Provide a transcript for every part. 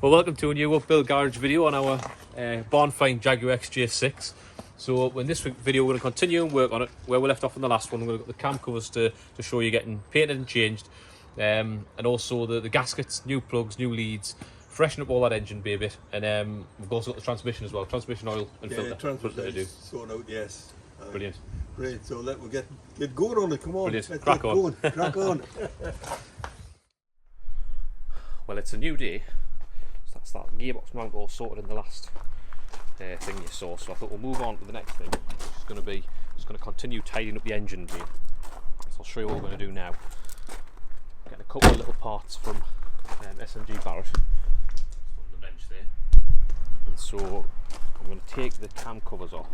Well, welcome to a new UPbuild garage video on our barn find Jaguar XJ6. So in this video we're going to continue and work on it where we left off in the last one. We're going to get the cam covers to show you getting painted and changed, and also the gaskets, new plugs, new leads, freshen up all that engine bay a bit, and we've also got the transmission as well, transmission oil and filter to do. Sort out, yes. Brilliant. Great, so we'll get going on it, come on. Brilliant. Let's Crack get on. going. Crack on. Well, it's a new day. So that's that gearbox mount all sorted in the last thing you saw. So I thought we'll move on to the next thing, which is going to be just going to continue tidying up the engine bay. So I'll show you what we're going to do now. Getting a couple of little parts from SMG Barrett on the bench there, and so I'm going to take the cam covers off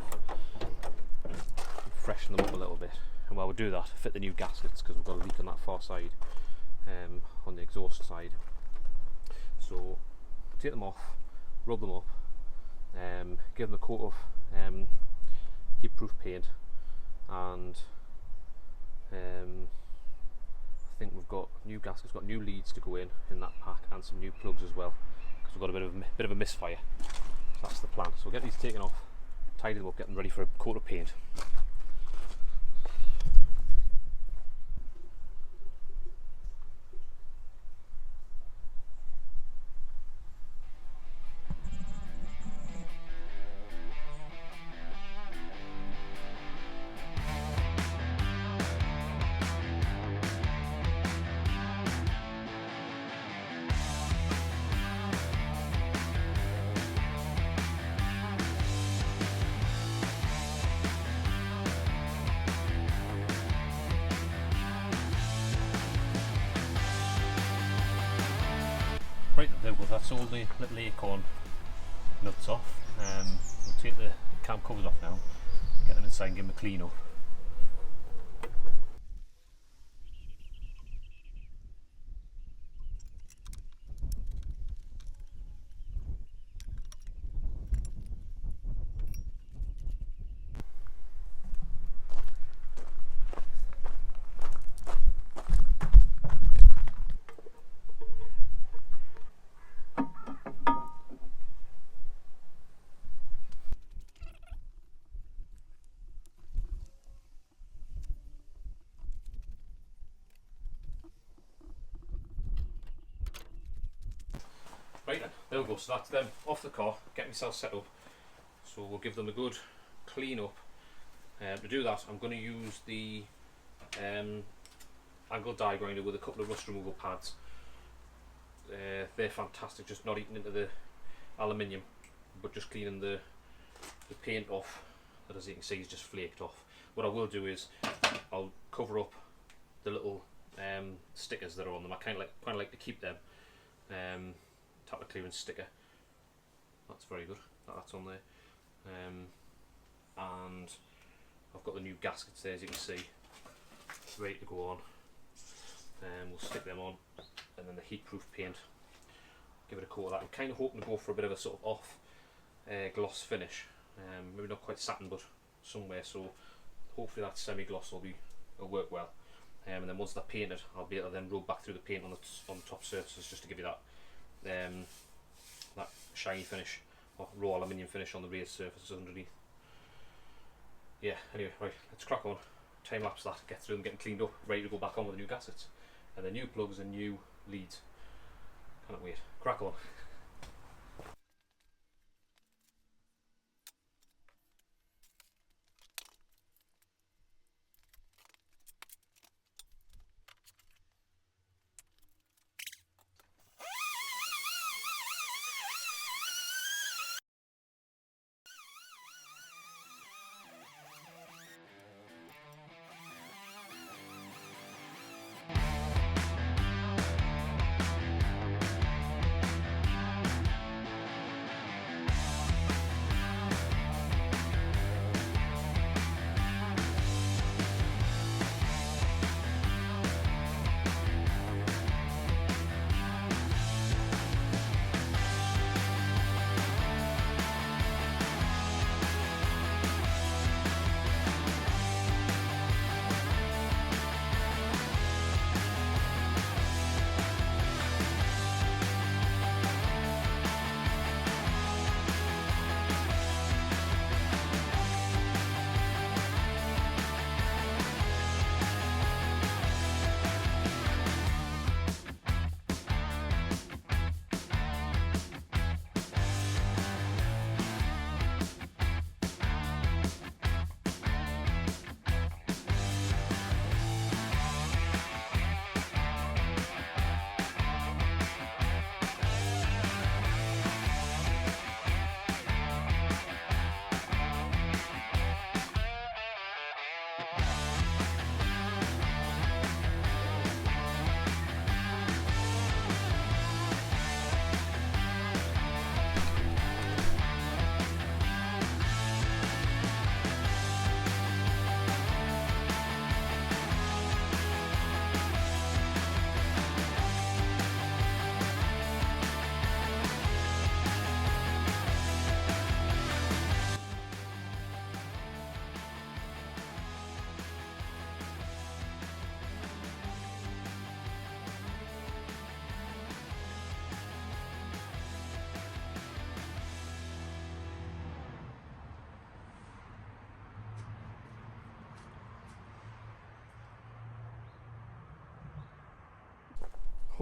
and freshen them up a little bit. And while we do that, fit the new gaskets because we've got a leak on that far side, on the exhaust side. So take them off, rub them up, give them a coat of heat-proof paint, and I think we've got new gaskets, got new leads to go in that pack, and some new plugs as well, because we've got a bit of a misfire. So that's the plan. So we'll get these taken off, tidy them up, get them ready for a coat of paint. Right, there we go, that's all the little acorn nuts off. We'll take the cam covers off now, get them inside and give them a clean up. Right then, there we go, so that's them off the car, get myself set up. So we'll give them a good clean up. To do that, I'm going to use the angle die grinder with a couple of rust removal pads. They're fantastic, just not eating into the aluminium, but just cleaning the paint off, that as you can see is just flaked off. What I will do is, I'll cover up the little stickers that are on them. I kind of like to keep them. Tap the clearance sticker, that's very good, that's on there, and I've got the new gaskets there, as you can see, ready to go on. We'll stick them on, and then the heat-proof paint, give it a coat of that. I'm kind of hoping to go for a bit of a sort of off gloss finish, maybe not quite satin but somewhere, so hopefully that semi-gloss will work well. And then once they're painted, I'll be able to then rub back through the paint on the top surfaces just to give you that that shiny finish, or raw aluminium finish on the rear surfaces underneath. Yeah, anyway, right, let's crack on, time lapse that, get through them, getting cleaned up, ready to go back on with the new gaskets and the new plugs and new leads. Can't wait, crack on.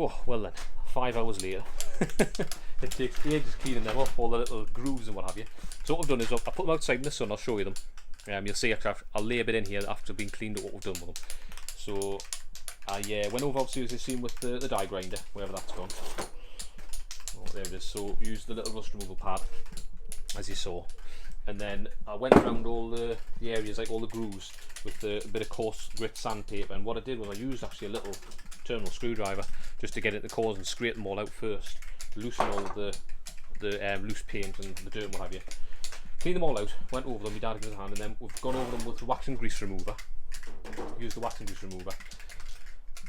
Oh, well then, 5 hours later. It takes ages cleaning them off, all the little grooves and what have you. So what I've done is I put them outside in the sun. I'll show you them. You'll see actually I'll lay a bit in here after being cleaned up what we've done with them. So I went over, obviously, as you've seen, with the die grinder, wherever that's gone. Oh, there it is. So used the little rust removal pad, as you saw, and then I went around all the areas, like all the grooves, with a bit of coarse grit sandpaper. And what I did was I used actually a little terminal screwdriver just to get at the cores and scrape them all out first, loosen all the loose paint and the dirt and what have you. Clean them all out, went over them, my dad gave us a hand, and then we've gone over them with the wax and grease remover. Used the wax and grease remover,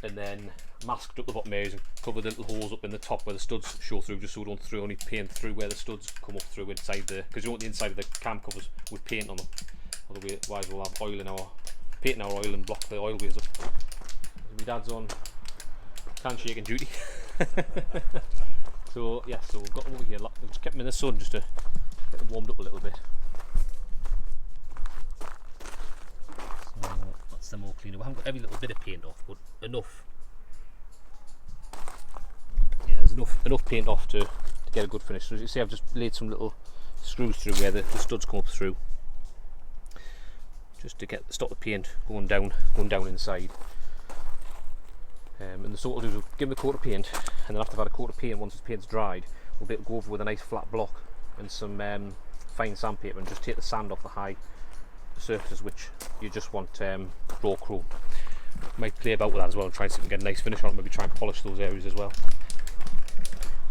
and then masked up the bottom areas and covered the little holes up in the top where the studs show through, just so we don't throw any paint through where the studs come up through inside the, because you want the inside of the cam covers with paint on them, otherwise we'll have oil in our paint in our oil and block the oil ways up. So my dad's on can shaking duty. So yeah, so we've got them over here. We've just kept them in the sun just to get them warmed up a little bit. So that's them all cleaned up. We haven't got every little bit of paint off, but enough. Yeah, there's enough paint off to get a good finish. So as you see, I've just laid some little screws through where the studs come up through, just to stop the paint going down inside. And so what we'll do is we'll give them a coat of paint, and then after I've had a coat of paint, once the paint's dried, we'll be able to go over with a nice flat block and some fine sandpaper and just take the sand off the high surfaces which you just want raw chrome. Might play about with that as well and try and see if we can get a nice finish on it, maybe try and polish those areas as well.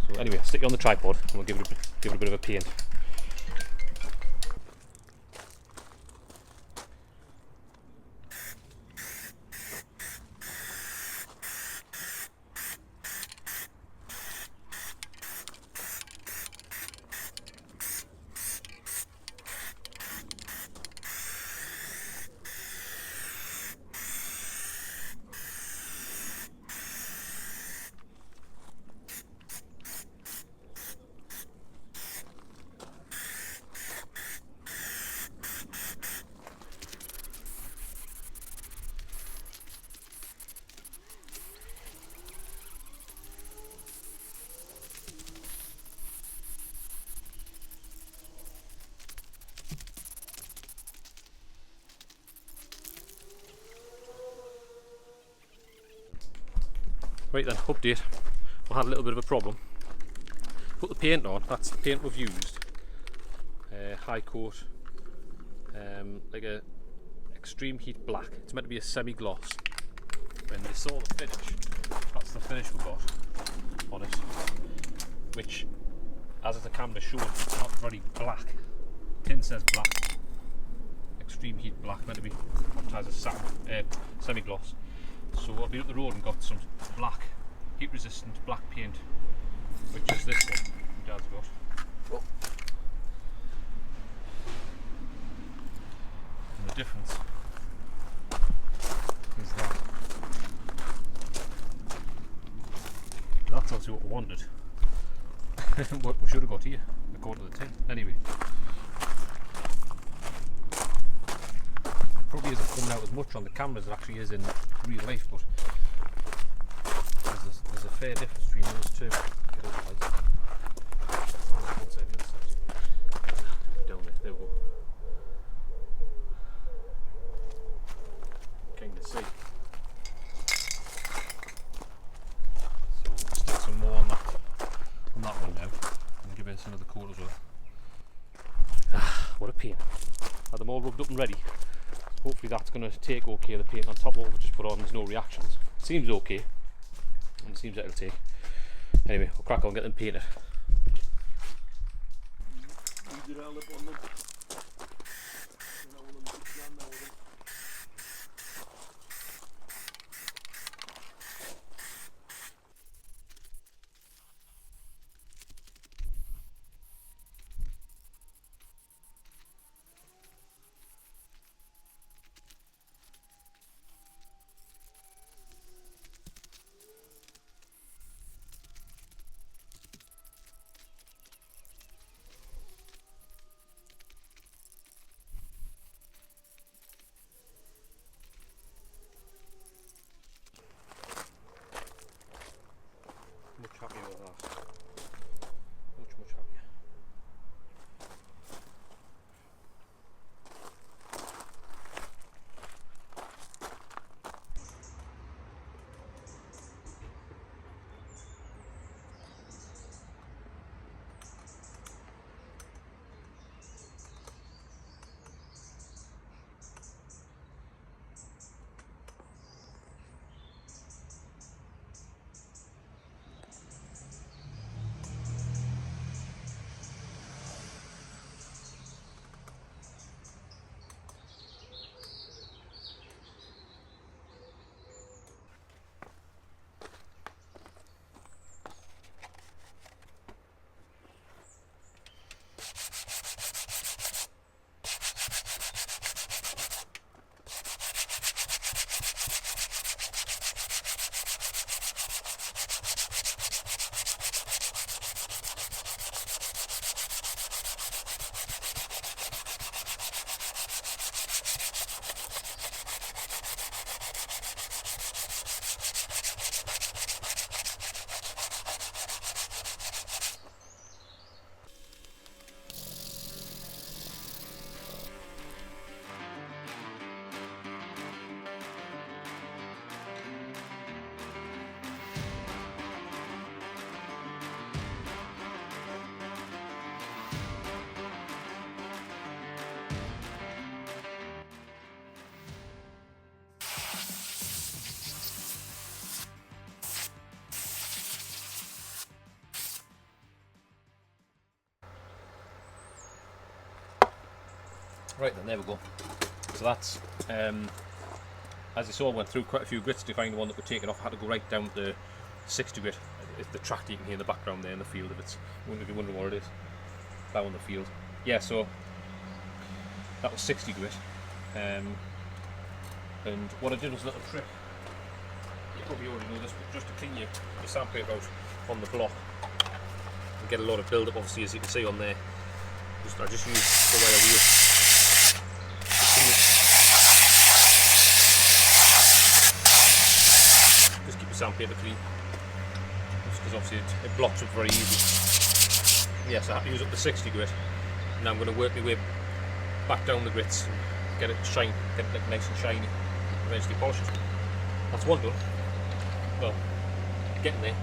So anyway, I'll stick it on the tripod and we'll give it a bit of a paint. Right then, update. We had a little bit of a problem. Put the paint on, that's the paint we've used. High coat, like a extreme heat black. It's meant to be a semi-gloss. When they saw the finish, that's the finish we got on it. Which, as the camera showed, it's not very black. Tin says black. Extreme heat black, meant to be advertised as semi-gloss. So I've been up the road and got some black, heat resistant black paint, which is this one my dad's got. Oh. And the difference is that's also what we wanted. What we should have got here, according to the tin. Anyway. Probably isn't coming out as much on the camera as it actually is in real life, but there's a fair difference between those two. Down there we go. Kind of see. So we'll stick some more on that one now, and give it another coat as well. What a pain. Had them all rubbed up and ready. Hopefully that's going to take okay. The paint on top of what we've just put on, there's no reactions. It seems okay, and it seems that it'll take. Anyway, we'll crack on and get them painted. Right then, there we go. So that's, as you saw, I went through quite a few grits to find the one that we're taking off. I had to go right down to 60 grit. It's the tractor you can hear in the background there in the field, if you're wondering what it is. Down in the field. Yeah, so that was 60 grit. And what I did was a little trick. You probably already know this, but just to clean your sandpaper out on the block and get a lot of build up, obviously, as you can see on there. I just use the wire wheel. Just keep your sandpaper clean, because obviously it blocks up very easy. Yes, I have to use up the 60 grit. Now I'm going to work my way back down the grits and get it shine, get it nice and shiny, and eventually polish it. That's one done. Well, getting there.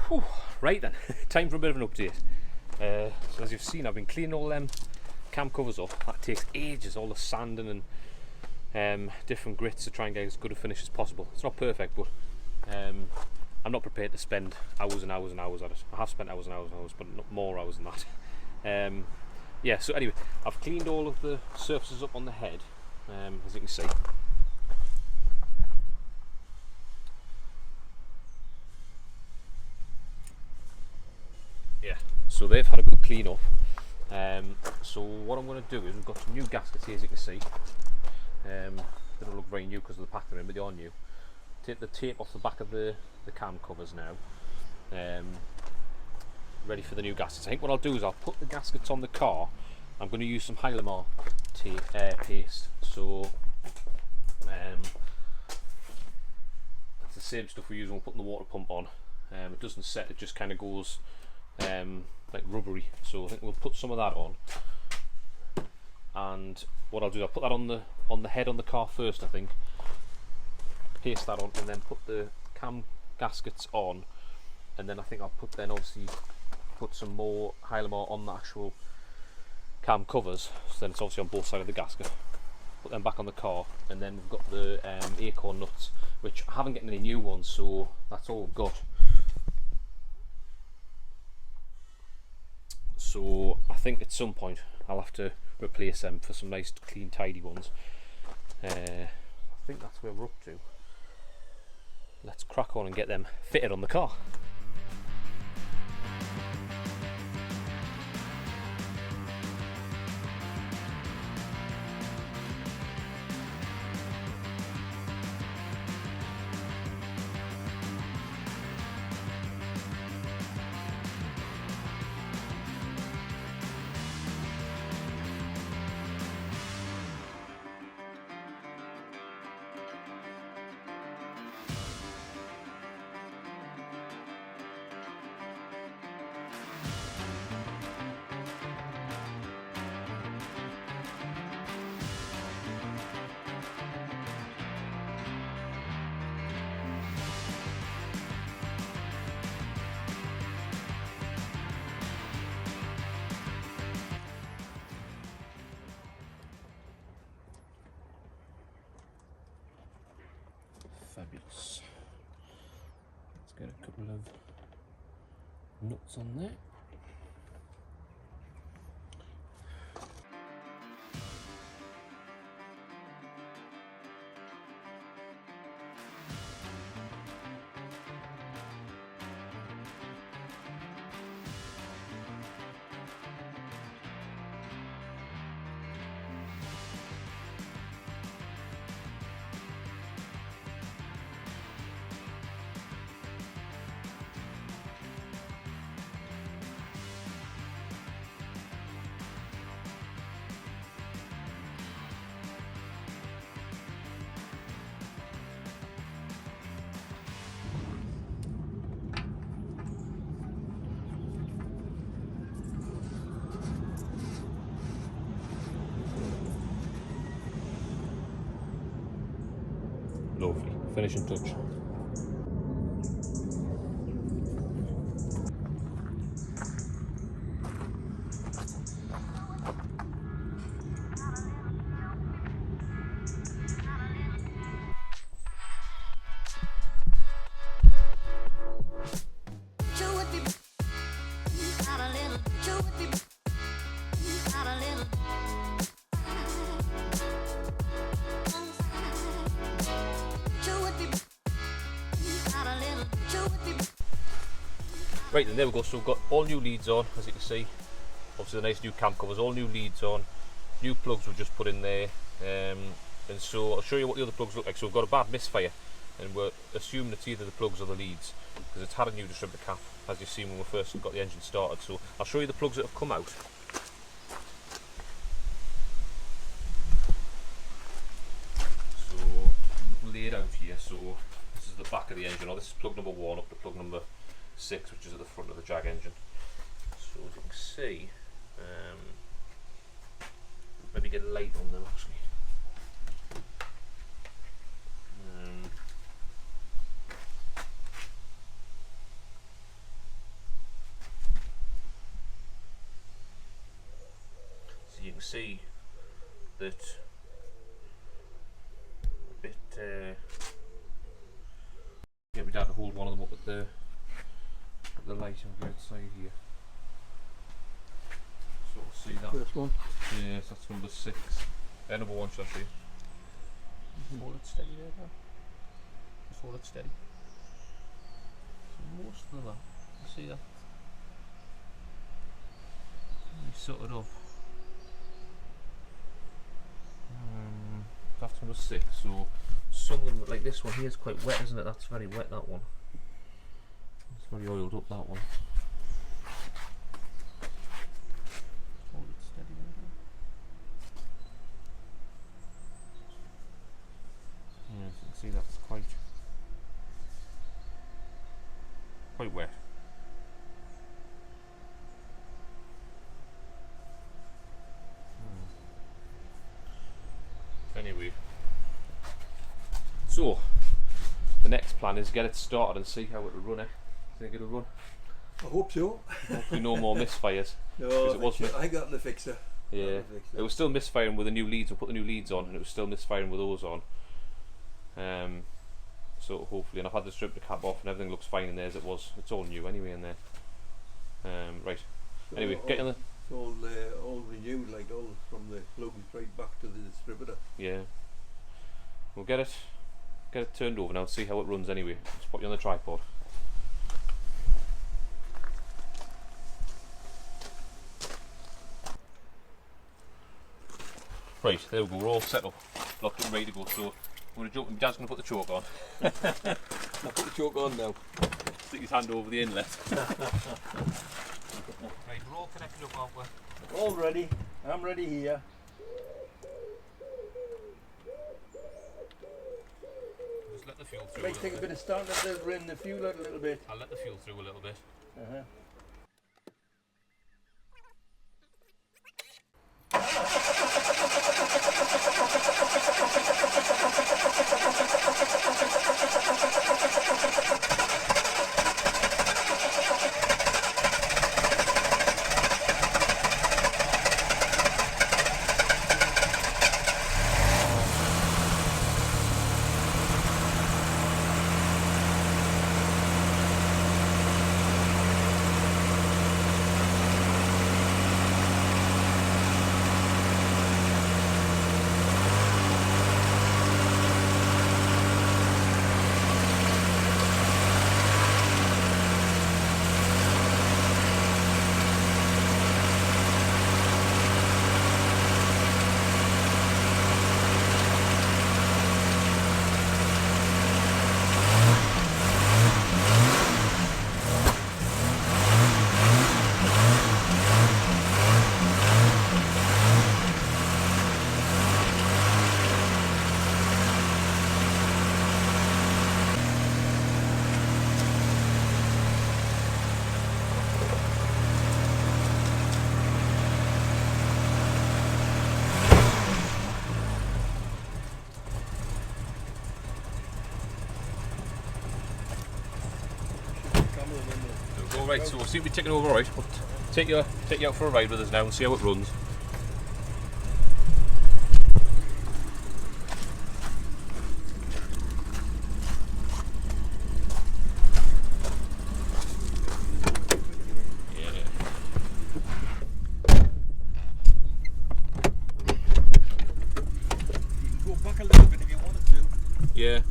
Whew, right then, time for a bit of an update. So as you've seen, I've been cleaning all them cam covers up. That takes ages, all the sanding and different grits to try and get as good a finish as possible. It's not perfect, but I'm not prepared to spend hours and hours and hours at it. I have spent hours and hours and hours, but not more hours than that. Yeah, so anyway, I've cleaned all of the surfaces up on the head, as you can see. Yeah, so they've had a good clean up. So what I'm going to do is we've got some new gaskets here, as you can see. they don't look very new because of the pack they're in, but they are new. Take the tape off the back of the cam covers now. Ready for the new gaskets. I think what I'll do is I'll put the gaskets on the car. I'm going to use some Hylamar paste. So that's the same stuff we use when we're putting the water pump on. It doesn't set, it just kind of goes like rubbery. So I think we'll put some of that on. And what I'll do is I'll put that on the head on the car first, I think. Paste that on and then put the cam gaskets on, and then I think I'll obviously put some more Hylamar on the actual cam covers, so then it's obviously on both sides of the gasket. Put them back on the car, and then we've got the acorn nuts, which I haven't gotten any new ones, so that's all we've got. So I think at some point I'll have to replace them for some nice clean tidy ones. I think that's where we're up to. Let's crack on and get them fitted on the car. Fabulous. Let's get a couple of nuts on there. Lovely, finishing touch. Right then, there we go. So we've got all new leads on, as you can see. Obviously the nice new cam covers, all new leads on. New plugs we've just put in there. And so I'll show you what the other plugs look like. So we've got a bad misfire, and we're assuming it's either the plugs or the leads, because it's had a new distributor cap, as you've seen when we first got the engine started. So I'll show you the plugs that have come out. So laid out here. So this is the back of the engine, or this is plug number 1 up to plug number 6, which is at the front of the Jag engine. So as you can see, maybe get a light on them actually. So you can see that a bit. Get me down to hold one of them up at the light on the outside here. So we'll see that. First one. Yes, that's number 6. Number 1, should I say? Hold it steady there now. Just hold it steady. So most of them are. You see that? You sort it off. That's number 6. So some of them, like this one here, is quite wet, isn't it? That's very wet. That one. It's very oiled up. That one. Hold it steady there. Yeah, you can see that's quite wet. Anyway, so the next plan is get it started and see how it'll run. Think it'll run? I hope so. Hopefully no more misfires. No, it wasn't. I got the fixer. Yeah, it was still misfiring with the new leads. We put the new leads on, and it was still misfiring with those on. So hopefully, and I've had to strip the cap off, and everything looks fine in there as it was. It's all new anyway in there. Right. So anyway, get in the. It's all renewed, like all from the plugs right back to the distributor. Yeah. We'll get it turned over now and see how it runs anyway. Just put you on the tripod. Right, there we go, we're all set up, locked and ready to go. So I'm going to jump, and Dad's going to put the choke on. I'll put the choke on now. Stick his hand over the inlet. Right, we're all connected up, aren't we? All ready. I'm ready here. Just let the fuel through. Might take a bit of start to run the fuel out a little bit. I'll let the fuel through a little bit. Right, so we'll see if we're taking over alright, but take you out for a ride with us now and see how it runs. You can go back a little bit if you wanted to. Yeah.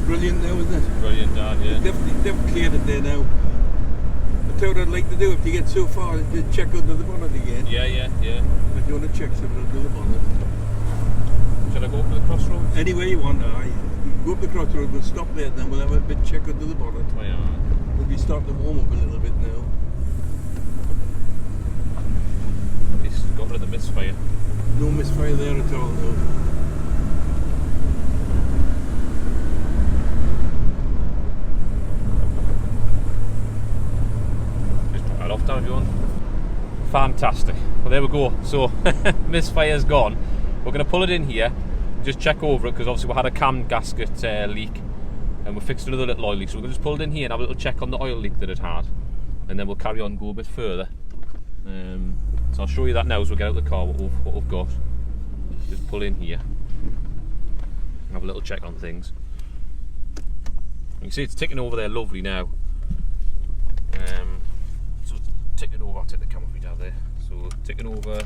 Brilliant now, isn't it? Brilliant, Dad, yeah. They've cleared it there now. I tell you what I'd like to do, if you get so far, just check under the bonnet again. Yeah. I do want to check something under the bonnet. Should I go up to the crossroads? Anywhere you want. Go up the crossroads, we'll stop there, then we'll have a bit check under the bonnet. Oh, yeah. We'll be starting to warm up a little bit now. At least got rid of the misfire. No misfire there at all, no. Off down if you want. Fantastic. Well, there we go. So misfire's gone. We're going to pull it in here and just check over it, because obviously we had a cam gasket leak and we fixed another little oil leak, so we're going to just pull it in here and have a little check on the oil leak that it had, and then we'll carry on and go a bit further. So I'll show you that now as we get out of the car, what we've got. Just pull in here and have a little check on things. You can see it's ticking over there lovely now. So it's ticking over, I'll take the camera feed out there. So ticking over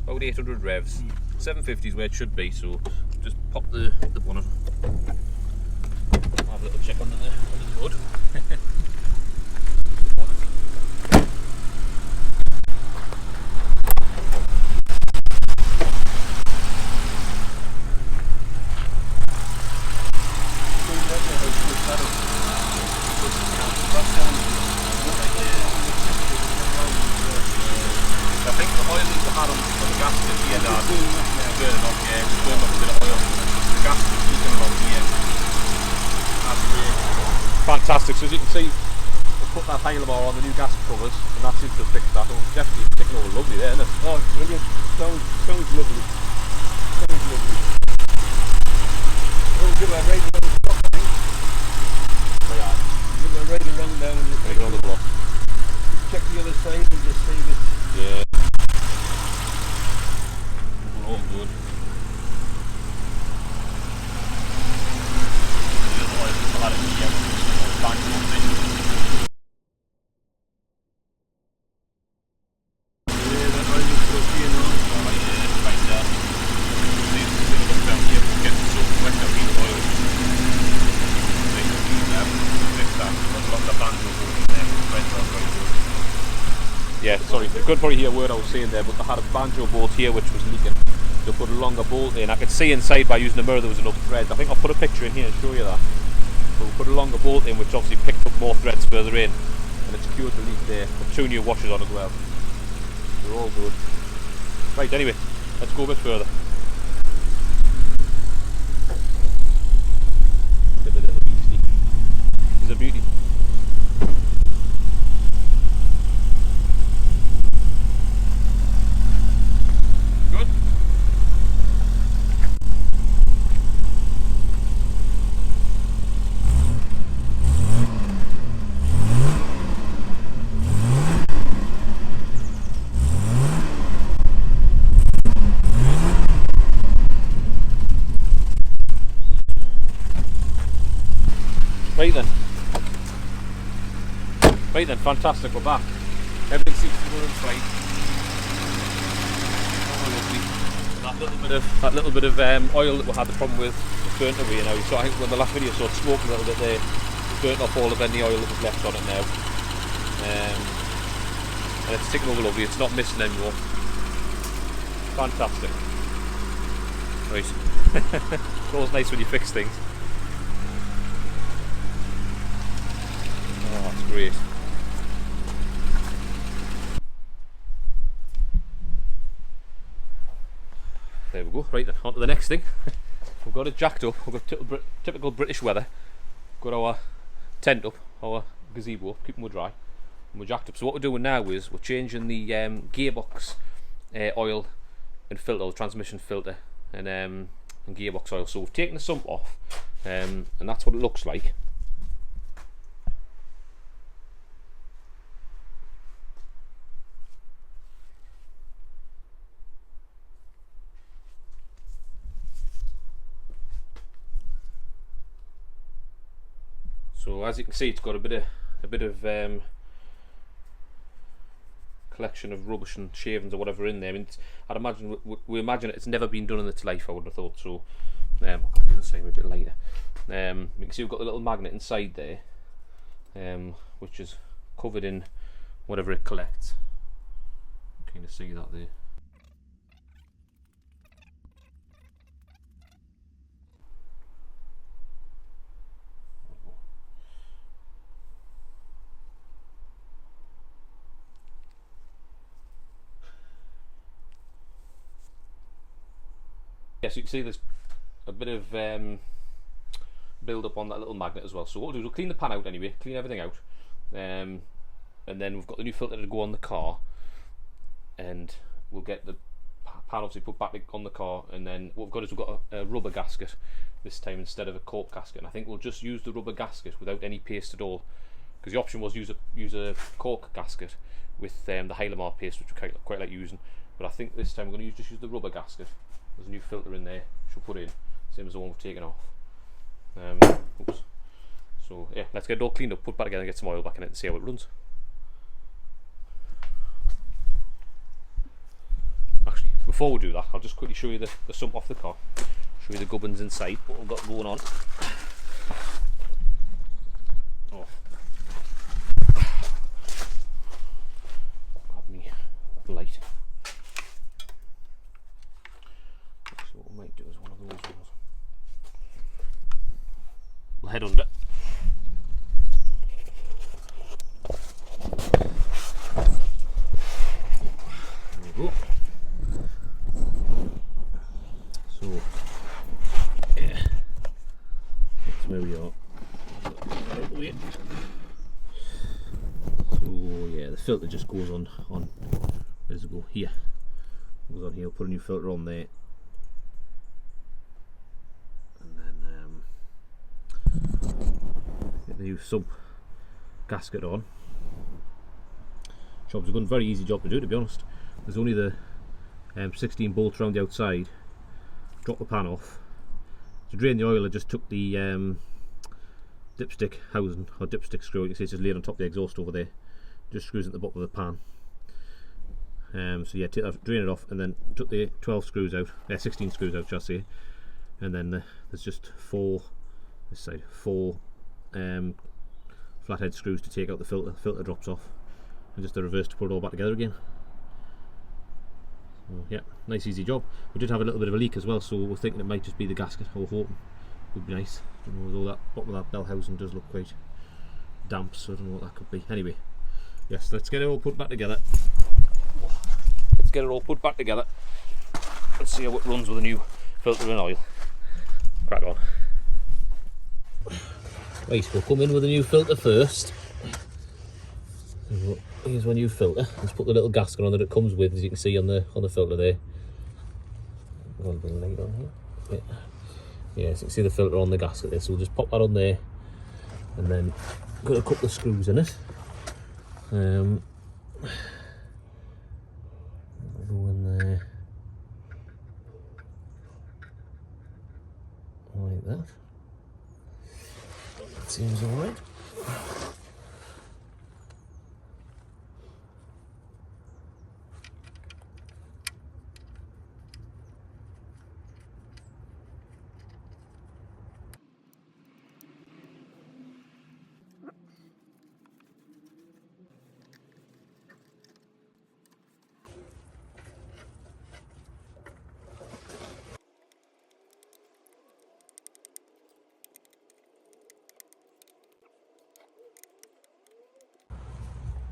about 800 revs. 750 is where it should be, so just pop the bonnet. Have a little check under the hood. I think the oil that we had on the gasket here, Dad, was burning off, yeah, it was burning off a bit of oil. The gasket was leaking along here. That's great. Fantastic, so as you can see, we've put that Hylamar on the new gasket covers, and that seems to have fixed that. Oh, it's definitely ticking over lovely there, isn't it? Oh, it's brilliant. Sounds lovely. Sounds lovely. We'll give a right around the block, I think. Oh, yeah. Give a right around down and Right around the block. check the other side and just save it. Yeah. All good. Yeah, that oil is so clean now. Yeah, sorry, you couldn't probably hear a word I was saying there, but they had a banjo bolt here which was leaking. They put a longer bolt in. I could see inside by using the mirror there was enough thread. I think I'll put a picture in here and show you that. But we put a longer bolt in which obviously picked up more threads further in, and it's cured the leak there. Put 2 new washers on as well. They're all good. Right, anyway, let's go a bit further. Look at the little beastie. He's a beauty. Good. Right then, fantastic, we're back. Everything seems to be going fine. Oh, lovely. That little bit of oil that we had the problem with was burnt away now. So I think when the last video saw it smoke a little bit there, it burnt off all of any oil that was left on it now. And it's ticking over lovely, it's not missing anymore. Fantastic. Right. It's always nice when you fix things. Oh, that's great. There we go. Right then, on to the next thing. We've got it jacked up. We've got typical British weather. We've got our tent up, our gazebo up, keeping it dry, and we're jacked up. So what we're doing now is we're changing the gearbox oil and filter, the transmission filter, and gearbox oil. So we've taken the sump off, and that's what it looks like. So as you can see, it's got a bit of collection of rubbish and shavings or whatever in there. I mean, I'd imagine we imagine it's never been done in its life. I would have thought so. I'll do the same a bit later. You can see we've got the little magnet inside there, which is covered in whatever it collects. You can kind of see that there. Yes, you can see there's a bit of build up on that little magnet as well. So what we'll do is we'll clean the pan out anyway, clean everything out, and then we've got the new filter to go on the car, and we'll get the pan obviously put back on the car, and then what we've got is we've got a rubber gasket this time instead of a cork gasket, and I think we'll just use the rubber gasket without any paste at all, because the option was use a cork gasket with the Hylamar paste, which we quite like using, but I think this time we're going to just use the rubber gasket. There's a new filter in there which we'll put in, same as the one we've taken off. Oops. So yeah, let's get it all cleaned up, put back together and get some oil back in it and see how it runs. Actually, before we do that, I'll just quickly show you the sump off the car, show you the gubbins inside, what we've got going on. Oh. Grab me light. So what we might do is one of those ones. We'll head under. There we go. So yeah, that's where we are. So yeah, the filter just goes on where does it go? Here. Goes on here, put a new filter on there. And then get the new sump gasket on. Job's a good, very easy job to do, to be honest. There's only the 16 bolts around the outside. Drop the pan off. To drain the oil, I just took the dipstick housing, or dipstick screw, you can see it's just laid on top of the exhaust over there. Just screws at the bottom of the pan. So yeah, drain it off, and then took the 12 screws out, 16 screws out, shall I say. And then there's just four flathead screws to take out the filter. The filter drops off, and just the reverse to put it all back together again. So yeah, nice easy job. We did have a little bit of a leak as well, so we're thinking it might just be the gasket, or hoping would be nice. I don't know, all that bottom of that bell housing does look quite damp, so I don't know what that could be. Anyway, yes, let's get it all put back together. Let's get it all put back together and see how it runs with a new filter and oil. Crack on. Right, we'll come in with a new filter first. Here's my new filter. Let's put the little gasket on that it comes with, as you can see on the filter there. Got a bit of light on here. Yeah, so you can see the filter on the gasket there. So we'll just pop that on there, and then got a couple of screws in it. Go in there like that. That seems alright.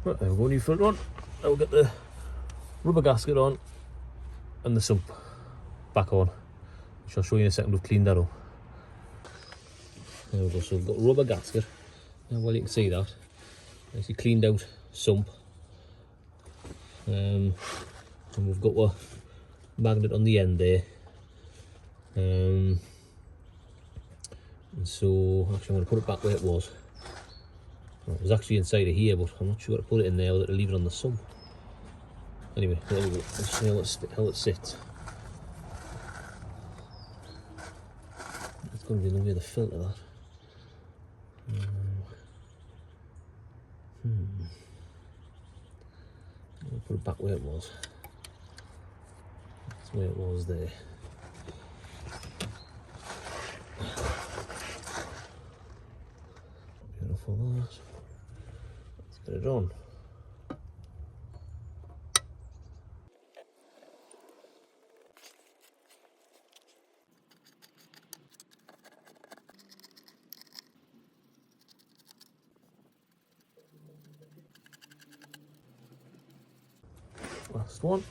Right, there we go, new filter on. Now we'll get the rubber gasket on and the sump back on, which I'll show you in a second. We've cleaned that up. There we go, so we've got a rubber gasket, and well, you can see that. Nicely cleaned out sump. And we've got a magnet on the end there. And so, actually I'm going to put it back where it was. It was actually inside of here, but I'm not sure how to put it in there or to leave it on the sump. Anyway, there we go. Let's see how it sits. It's going to be the way the filter that. I'll put it back where it was. That's where it was there. Beautiful that. Let's get it on. Last one.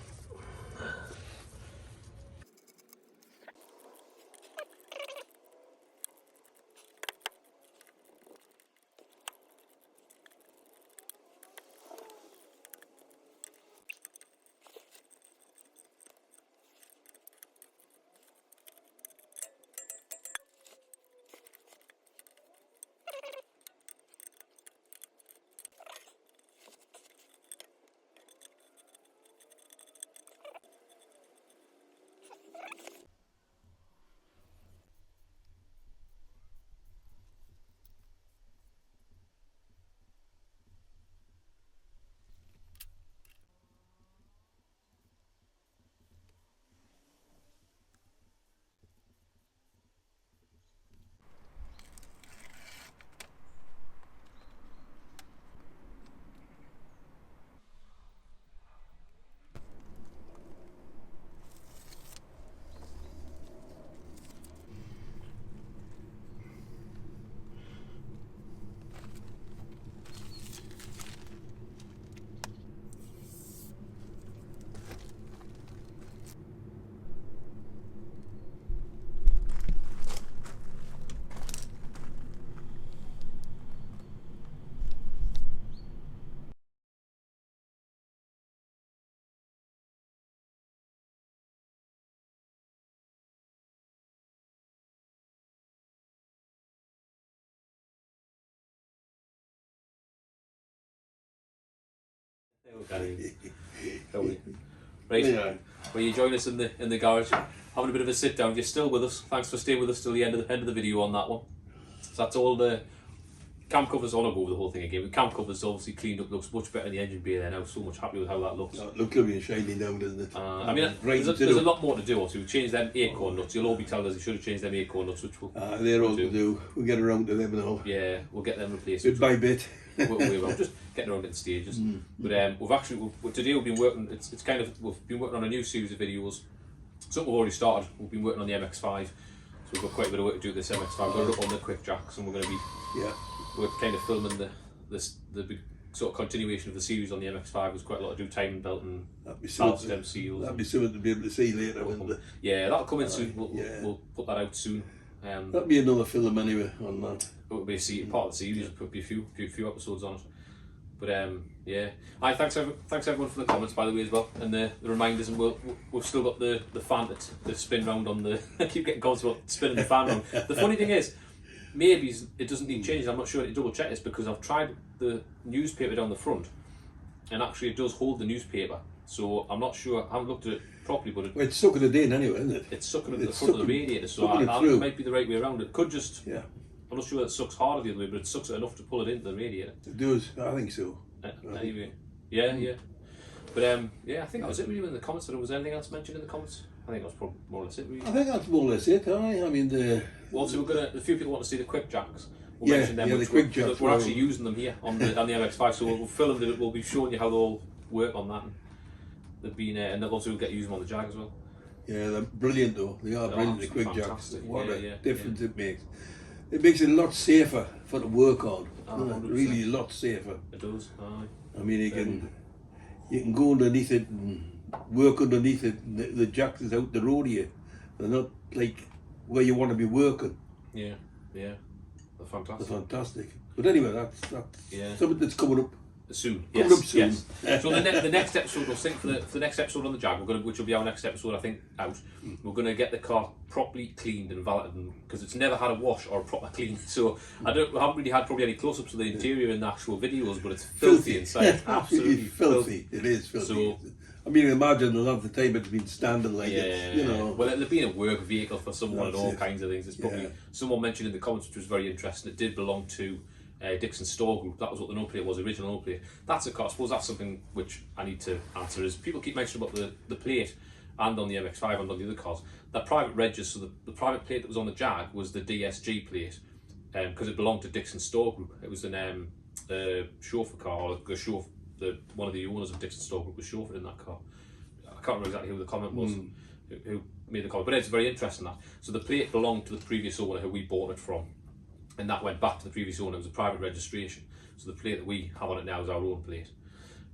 Right, Yeah. well, you join us in the garage, having a bit of a sit down. You're still with us. Thanks for staying with us till the end of the video on that one. So that's all the cam covers. I want to go over the whole thing again. The cam covers obviously cleaned up, looks much better in the engine bay there now. So much happy with how that looks. Oh, it looks lovely and shiny now, doesn't it? I mean, there's a lot more to do. Also, we've changed them acorn nuts. You'll all be telling us you should have changed them acorn nuts, which we'll they're all to do. We'll get around to them now. Yeah, we'll get them replaced. Bit by bit. we're just getting around in stages. But today we've been working. It's kind of we've been working on a new series of videos. Something we've already started. We've been working on the MX5, so we've got quite a bit of work to do with this MX5. We've got it up on the quick jacks, and we're going to be we're kind of filming the big sort of continuation of the series on the MX5. There's quite a lot to do, timing belt and valve stem seals. That'll be something to be able to see later. Yeah, that'll come in soon. We'll put that out soon. That'll be another film anyway on that. It will be a part of the series. There'll be a few episodes on it. But yeah. Thanks everyone for the comments, by the way, as well, and the reminders. And we've still got the fan to spin round on the. I keep getting calls about spinning the fan round. The funny thing is, maybe it doesn't need changing. I'm not sure to double check this because I've tried the newspaper down the front, and actually it does hold the newspaper. So I'm not sure. I haven't looked at it properly, but it's sucking it in anyway, isn't it? It's sucking it at the front of the radiator. So it might be the right way around. It could just. Yeah. I'm not sure that it sucks harder the other way, but it sucks it enough to pull it into the radiator. It does, I think so. Anyway, yeah. But yeah, I think that was it really in the comments. Was there anything else mentioned in the comments? I think that was probably more or less it. Really. I think that's more or less it. I mean, also a few people want to see the quick jacks. We'll mention them. The quick jacks. We're actually using them here on the MX5, so we'll film it. We'll be showing you how they all work on that. And they've been, and also we'll get using them on the Jag as well. Yeah, they're brilliant though. They are brilliant. The quick jacks. What a difference it makes. It makes it a lot safer for the work on. Really, a lot safer. It does. I mean, you can go underneath it and work underneath it. And the jacks is out the road here. They're not like where you want to be working. Yeah. They're fantastic. They're fantastic. But anyway, that's something that's coming up. Soon. Yes. So the next episode, we'll think for the next episode on the Jag, which will be our next episode, I think, out. We're going to get the car properly cleaned and valeted because it's never had a wash or a proper clean. So I haven't really had probably any close-ups of the interior in the actual videos, but it's filthy inside. Absolutely filthy. It is filthy. So, I mean, imagine a lot of the time it's been standing like it, you know. Well, it'll be a work vehicle for someone and all kinds of things. It's probably someone mentioned in the comments, which was very interesting. It did belong to Dixon Store Group. That was what the no plate was, the original no plate. That's a car. I suppose that's something which I need to answer. Is people keep mentioning about the plate and on the MX5 and on the other cars. That private register, so the private plate that was on the Jag was the DSG plate because it belonged to Dixon Store Group. It was an chauffeur car, or one of the owners of Dixon Store Group was chauffeured in that car. I can't remember exactly who the comment was, who made the comment, but it's very interesting that. So the plate belonged to the previous owner who we bought it from. And that went back to the previous owner. It was a private registration. So the plate that we have on it now is our own plate.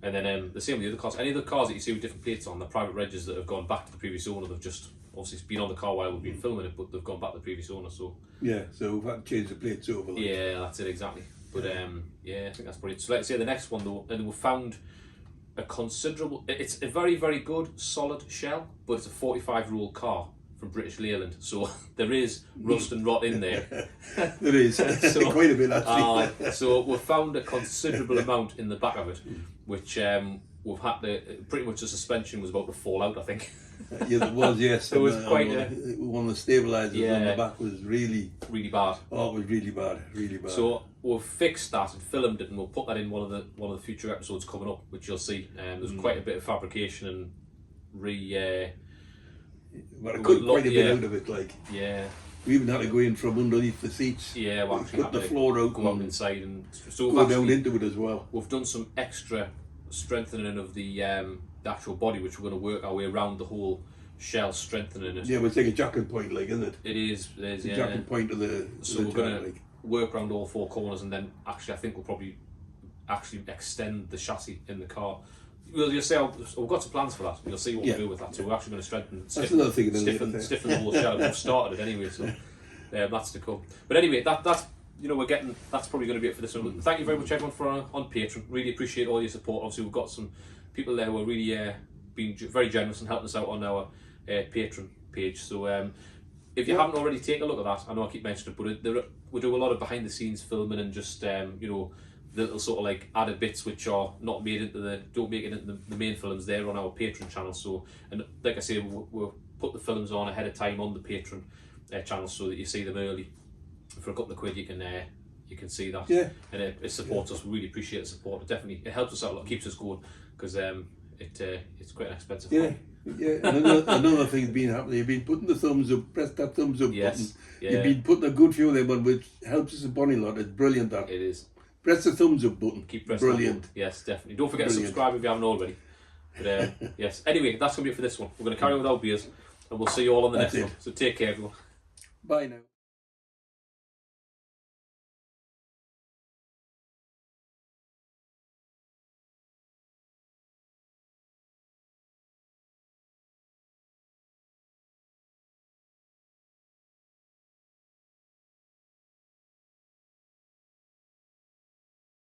And then the same with the other cars. Any of the cars that you see with different plates on, the private registers that have gone back to the previous owner, they've just obviously been on the car while we've been filming it, but they've gone back to the previous owner. So so we've had to change the plates over. Like. Yeah, that's it exactly. But I think that's brilliant. So let's say the next one though, and we found a considerable. It's a very, very good solid shell, but it's a 45-year-old car from British Leyland, so there is rust and rot in there. There is, so, quite a bit actually. So we've found a considerable amount in the back of it, which we've had to, pretty much the suspension was about to fall out, I think. Yeah, it was, yes. It was quite one of the stabilisers on the back was really bad. Oh, it was really bad. So we've fixed that and filmed it, and we'll put that in one of the future episodes coming up, which you'll see. There's quite a bit of fabrication and but I cut quite a bit out of it, like. Yeah. We even had to go in from underneath the seats. Yeah, well, actually cut the floor out, go out inside, and so go down into it as well. We've done some extra strengthening of the actual body, which we're going to work our way around the whole shell, strengthening it. Yeah, but it's like a jacking point, like, isn't it? It is. The jacking point of the. So we're going to work around all four corners, and then actually, I think we'll probably actually extend the chassis in the car. Well, you'll see. We've got some plans for that. You'll see what we'll do with that. So we're actually going to stiffen the whole shell. We've started it anyway, so that's to come. But anyway, that's that's probably going to be it for this one. Thank you very much, everyone, for on Patreon. Really appreciate all your support. Obviously, we've got some people there who are really being very generous and helping us out on our Patreon page. So if you haven't already taken a look at that, I know I keep mentioning it, but we do a lot of behind the scenes filming and just the little sort of like added bits which are not made into don't make it into the main films. They're on our Patreon channel. So, and like I say, we'll put the films on ahead of time on the Patreon channel so that you see them early. For a couple of quid, you can see that. Yeah. And it supports us. We really appreciate the support. It helps us out a lot, keeps us going, because it's quite an expensive. Yeah. Yeah, and another thing's been happening. You've been putting the thumbs up, press that thumbs up button. Yeah. You've been putting a good few of them on, which helps us a bunny lot. It's brilliant that. It is. Press the thumbs up button. Keep pressing brilliant. That button. Yes, definitely. Don't forget to subscribe if you haven't already. But yes. Anyway, that's going to be it for this one. We're going to carry on with our beers, and we'll see you all on the next one. So take care, everyone. Bye now.